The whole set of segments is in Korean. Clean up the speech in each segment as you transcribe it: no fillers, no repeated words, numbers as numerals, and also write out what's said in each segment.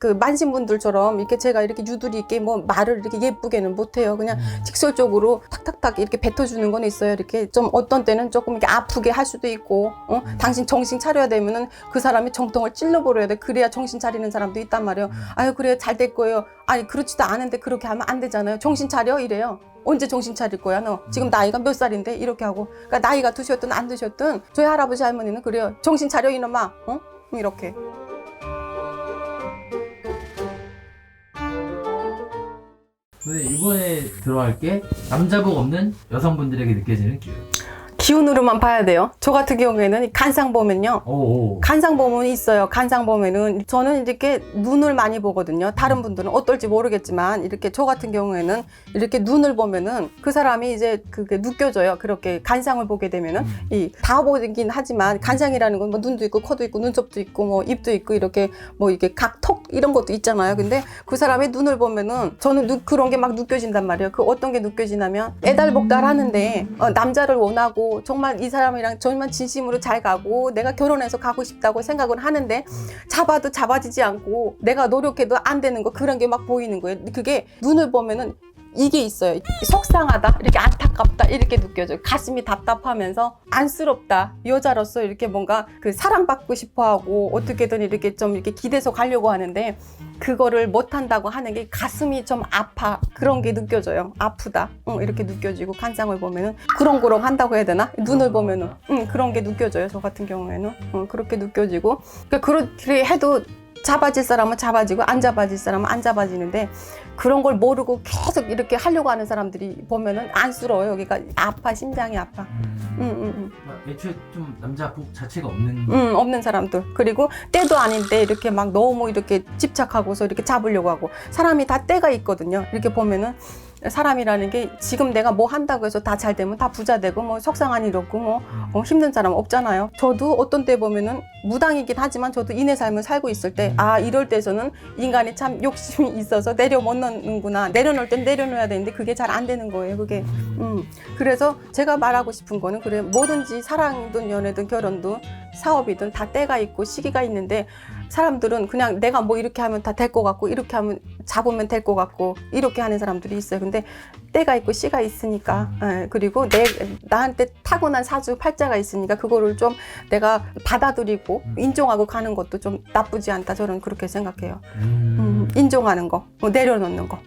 그 만신분들처럼 이렇게 제가 이렇게 유두리 있게 뭐 말을 이렇게 예쁘게는 못해요. 그냥 직설적으로 탁탁탁 이렇게 뱉어주는 건 있어요. 이렇게 좀 어떤 때는 조금 이렇게 아프게 할 수도 있고, 당신 정신 차려야 되면은 그 사람이 정통을 찔러버려야 돼. 그래야 정신 차리는 사람도 있단 말이에요. 아유, 그래, 잘 될 거예요. 아니, 그렇지도 않은데 그렇게 하면 안 되잖아요. 정신 차려? 이래요. 언제 정신 차릴 거야, 너? 지금 나이가 몇 살인데? 이렇게 하고. 그러니까 나이가 드셨든 안 드셨든 저희 할아버지 할머니는 그래요. 정신 차려, 이놈아. 이렇게. 근데 이번에 들어갈 게 남자복 없는 여성분들에게 느껴지는 기운. 기운으로만 봐야 돼요. 저 같은 경우에는 간상 보면요. 오. 간상 보면 있어요. 간상 보면은 저는 이렇게 눈을 많이 보거든요. 다른 분들은 어떨지 모르겠지만 이렇게 저 같은 경우에는 이렇게 눈을 보면은 그 사람이 이제 그게 느껴져요. 그렇게 간상을 보게 되면은 다 보긴 하지만 간상이라는 건 뭐 눈도 있고 코도 있고 눈썹도 있고 뭐 입도 있고 이렇게 뭐 이게 각턱 이런 것도 있잖아요. 근데 그 사람의 눈을 보면은 저는 그런 게 막 느껴진단 말이에요. 그 어떤 게 느껴지냐면 애달복달 하는데 남자를 원하고 정말 이 사람이랑 정말 진심으로 잘 가고 내가 결혼해서 가고 싶다고 생각을 하는데 잡아도 잡아지지 않고 내가 노력해도 안 되는 거 그런 게 막 보이는 거예요. 그게 눈을 보면은 이게 있어요. 속상하다, 이렇게 안타깝다, 이렇게 느껴져요. 가슴이 답답하면서 안쓰럽다. 여자로서 이렇게 뭔가 그 사랑받고 싶어하고 어떻게든 이렇게 좀 이렇게 기대서 가려고 하는데 그거를 못한다고 하는 게 가슴이 좀 아파. 그런 게 느껴져요. 아프다. 이렇게 느껴지고 간상을 보면은 그렁그렁 한다고 해야 되나? 눈을 보면은 그런 게 느껴져요. 저 같은 경우에는 그렇게 느껴지고 그러니까 그렇게 해도 잡아질 사람은 잡아지고 안 잡아질 사람은 안 잡아지는데 그런 걸 모르고 계속 이렇게 하려고 하는 사람들이 보면은 안쓰러워요. 여기가 아파, 심장이 아파. 애초에 좀 남자 복 자체가 없는. 없는 사람들. 그리고 때도 아닌데 이렇게 막 너무 이렇게 집착하고서 이렇게 잡으려고 하고 사람이 다 때가 있거든요. 이렇게 보면은 사람이라는 게 지금 내가 뭐 한다고 해서 다 잘 되면 다 부자 되고 뭐 속상한 일 없고 뭐 힘든 사람 없잖아요. 저도 어떤 때 보면은 무당이긴 하지만 저도 인의 삶을 살고 있을 때 이럴 때서는 인간이 참 욕심이 있어서 내려 못 놓는구나. 내려놓을 땐 내려놓아야 되는데 그게 잘 안 되는 거예요. 그게. 그래서 제가 말하고 싶은 거는 그래 뭐든지 사랑이든 연애든 결혼든 사업이든 다 때가 있고 시기가 있는데 사람들은 그냥 내가 뭐 이렇게 하면 다 될 것 같고 이렇게 하면 잡으면 될 것 같고 이렇게 하는 사람들이 있어요. 근데 때가 있고 시가 있으니까 그리고 나한테 타고난 사주 팔자가 있으니까 그거를 좀 내가 받아들이고 인정하고 가는 것도 좀 나쁘지 않다. 저는 그렇게 생각해요. 인정하는 거, 내려놓는 거.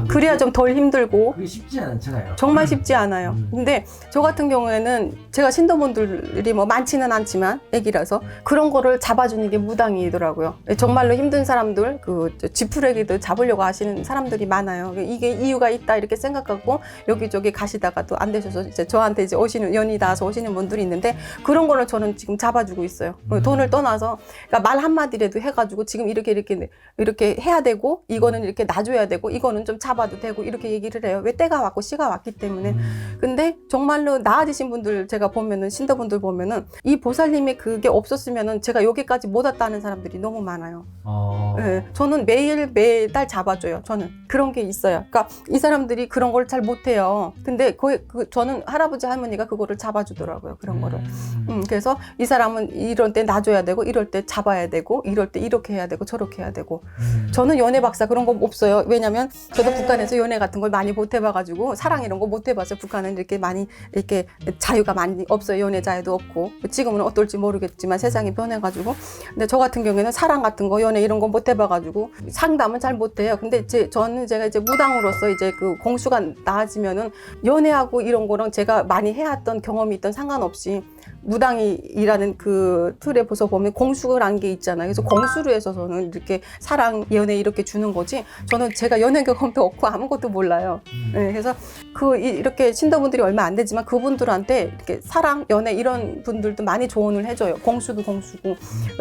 그래야 좀 덜 힘들고. 그게 쉽지 않잖아요. 정말 쉽지 않아요. 근데 저 같은 경우에는 제가 신도분들이 뭐 많지는 않지만 애기라서 그런 거를 잡아주는 게 무당이더라고요. 정말로 힘든 사람들, 그 지푸레기들 잡으려고 하시는 사람들이 많아요. 이게 이유가 있다 이렇게 생각하고 여기저기 가시다가도 안 되셔서 이제 저한테 이제 오시는 연이 닿아서 오시는 분들이 있는데 그런 거를 저는 지금 잡아주고 있어요. 돈을 떠나서 그러니까 말 한마디라도 해가지고 지금 이렇게 해야 되고 이거는 이렇게 놔줘야 되고 이거는 좀 잡아도 되고 이렇게 얘기를 해요. 왜 때가 왔고 시가 왔기 때문에. 근데 정말로 나아지신 분들 제가 보면은 신도분들 보면은 이 보살님의 그게 없었으면은 제가 여기까지 못 왔다는 사람들이 너무 많아요. 네, 저는 매달 잡아줘요. 저는 그런 게 있어요. 그러니까 이 사람들이 그런 걸 잘 못해요. 근데 저는 할아버지 할머니가 그거를 잡아주더라고요. 그런 거를. 그래서 이 사람은 이럴 때 놔줘야 되고 이럴 때 잡아야 되고 이럴 때 이렇게 해야 되고 저렇게 해야 되고. 저는 연애 박사 그런 거 없어요. 왜냐면 저도 북한에서 연애 같은 걸 많이 못 해봐가지고 사랑 이런 거 못 해봐서 북한은 이렇게 많이 이렇게 자유가 많이 없어요. 연애 자유도 없고 지금은 어떨지 모르겠지만 세상이 변해가지고. 근데 저 같은 경우에는 사랑 같은 거 연애 이런 거 못 해봐가지고 상담은 잘 못해요. 근데 제가 이제 무당으로서 이제 그 공수가 나아지면은 연애하고 이런 거랑 제가 많이 해왔던 경험이 있던 상관없이 무당이라는 그 틀에 보면 공수라는 게 있잖아요. 그래서 공수로 해서 저는 이렇게 사랑, 연애 이렇게 주는 거지. 저는 제가 연애 경험도 없고 아무것도 몰라요. 네, 그래서 이렇게 신도분들이 얼마 안 되지만 그분들한테 이렇게 사랑, 연애 이런 분들도 많이 조언을 해줘요. 공수도 공수고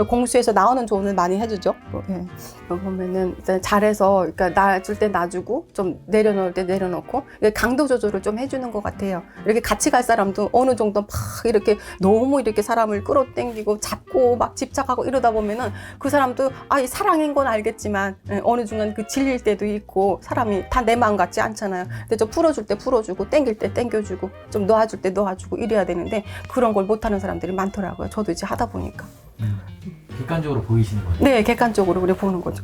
공수에서 나오는 조언을 많이 해주죠. 네. 보면은 잘해서 그러니까 놔줄 때 놔주고 좀 내려놓을 때 내려놓고 강도 조절을 좀 해주는 것 같아요. 이렇게 같이 갈 사람도 어느 정도 막 이렇게 너무 이렇게 사람을 끌어당기고 잡고 막 집착하고 이러다 보면은 그 사람도 이 사랑인 건 알겠지만 어느 순간 그 질릴 때도 있고 사람이 다 내 마음 같지 않잖아요. 근데 좀 풀어줄 때 풀어주고 땡길 때 땡겨주고 좀 놓아줄 때 놓아주고 이래야 되는데 그런 걸 못하는 사람들이 많더라고요. 저도 이제 하다 보니까. 객관적으로 보이시는 거죠? 네, 객관적으로 그래 보는 거죠.